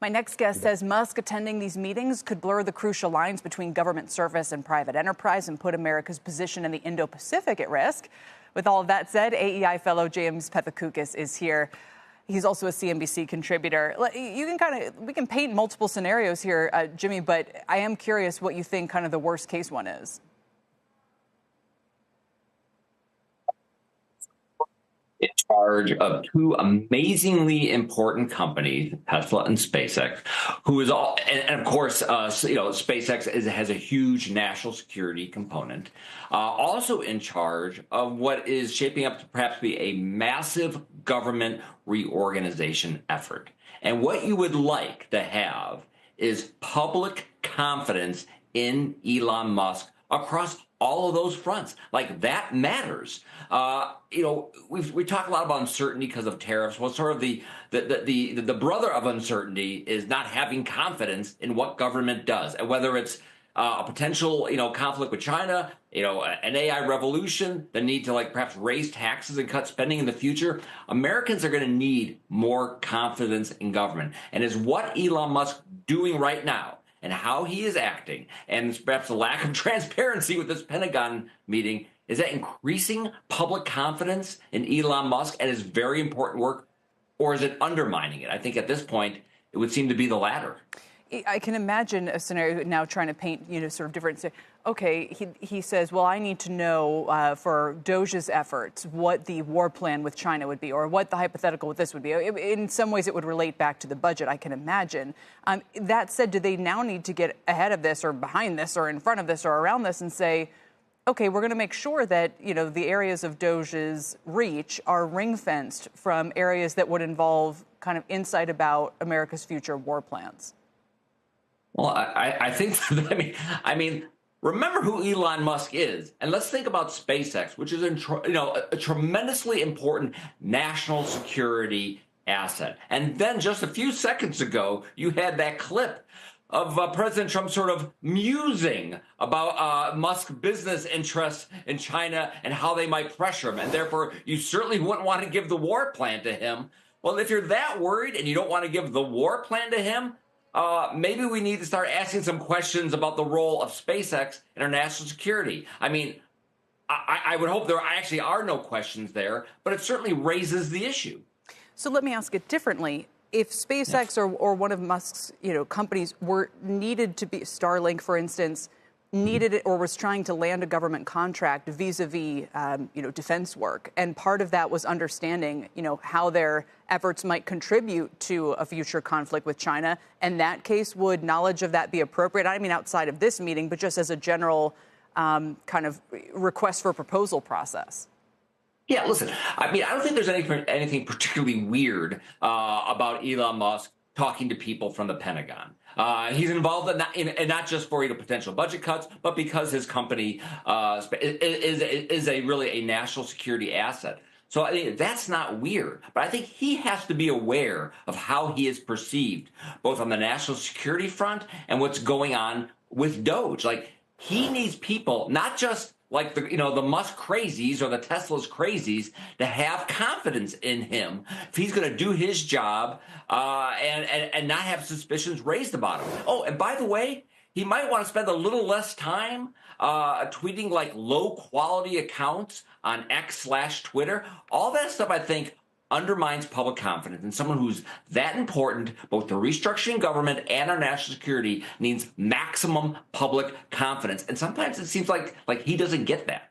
My next guest says Musk attending these meetings could blur the crucial lines between government service and private enterprise and put America's position in the Indo-Pacific at risk. With all of that said, AEI fellow James Pethokoukis is here. He's also a CNBC contributor. We can paint multiple scenarios here, Jimmy, but I am curious what you think kind of the worst case one is. In charge of two amazingly important companies, Tesla and SpaceX, who is all, and of course, SpaceX has a huge national security component. Also in charge of what is shaping up to perhaps be a massive government reorganization effort. And what you would like to have is public confidence in Elon Musk across all of those fronts. Like, that matters. We talk a lot about uncertainty because of tariffs. Well, sort of the brother of uncertainty is not having confidence in what government does, and whether it's a potential conflict with China, an AI revolution, the need to perhaps raise taxes and cut spending in the future. Americans are going to need more confidence in government, and is what Elon Musk doing right now and how he is acting, and perhaps the lack of transparency with this Pentagon meeting, is that increasing public confidence in Elon Musk and his very important work, or is it undermining it? I think at this point, it would seem to be the latter. I can imagine a scenario now trying to paint, sort of different. Okay, he says, well, I need to know for DOGE's efforts what the war plan with China would be, or what the hypothetical with this would be. In some ways, it would relate back to the budget, I can imagine. That said, do they now need to get ahead of this, or behind this, or in front of this, or around this, and say, okay, we're going to make sure that, the areas of DOGE's reach are ring-fenced from areas that would involve kind of insight about America's future war plans? Well, I think, remember who Elon Musk is, and let's think about SpaceX, which is a tremendously important national security asset. And then just a few seconds ago, you had that clip of President Trump sort of musing about Musk's business interests in China and how they might pressure him, and therefore you certainly wouldn't want to give the war plan to him. Well, if you're that worried and you don't want to give the war plan to him, maybe we need to start asking some questions about the role of SpaceX in our national security. I would hope there actually are no questions there, but it certainly raises the issue. So let me ask it differently. If SpaceX or one of Musk's companies were needed to be, Starlink, for instance, needed it or was trying to land a government contract vis-a-vis, defense work, and part of that was understanding, how their efforts might contribute to a future conflict with China, in that case, would knowledge of that be appropriate? I mean, outside of this meeting, but just as a general kind of request for proposal process. Yeah, listen, I don't think there's anything particularly weird about Elon Musk talking to people from the Pentagon. He's involved in not just for potential budget cuts, but because his company is really a national security asset. So I think that's not weird, but I think he has to be aware of how he is perceived, both on the national security front and what's going on with DOGE. He needs people, not just the Musk crazies or the Tesla's crazies, to have confidence in him if he's going to do his job and not have suspicions raised about him. Oh, and by the way, he might want to spend a little less time tweeting low quality accounts on X/Twitter. All that stuff, I think, undermines public confidence, and someone who's that important, both the restructuring government and our national security, needs maximum public confidence. And sometimes it seems like he doesn't get that.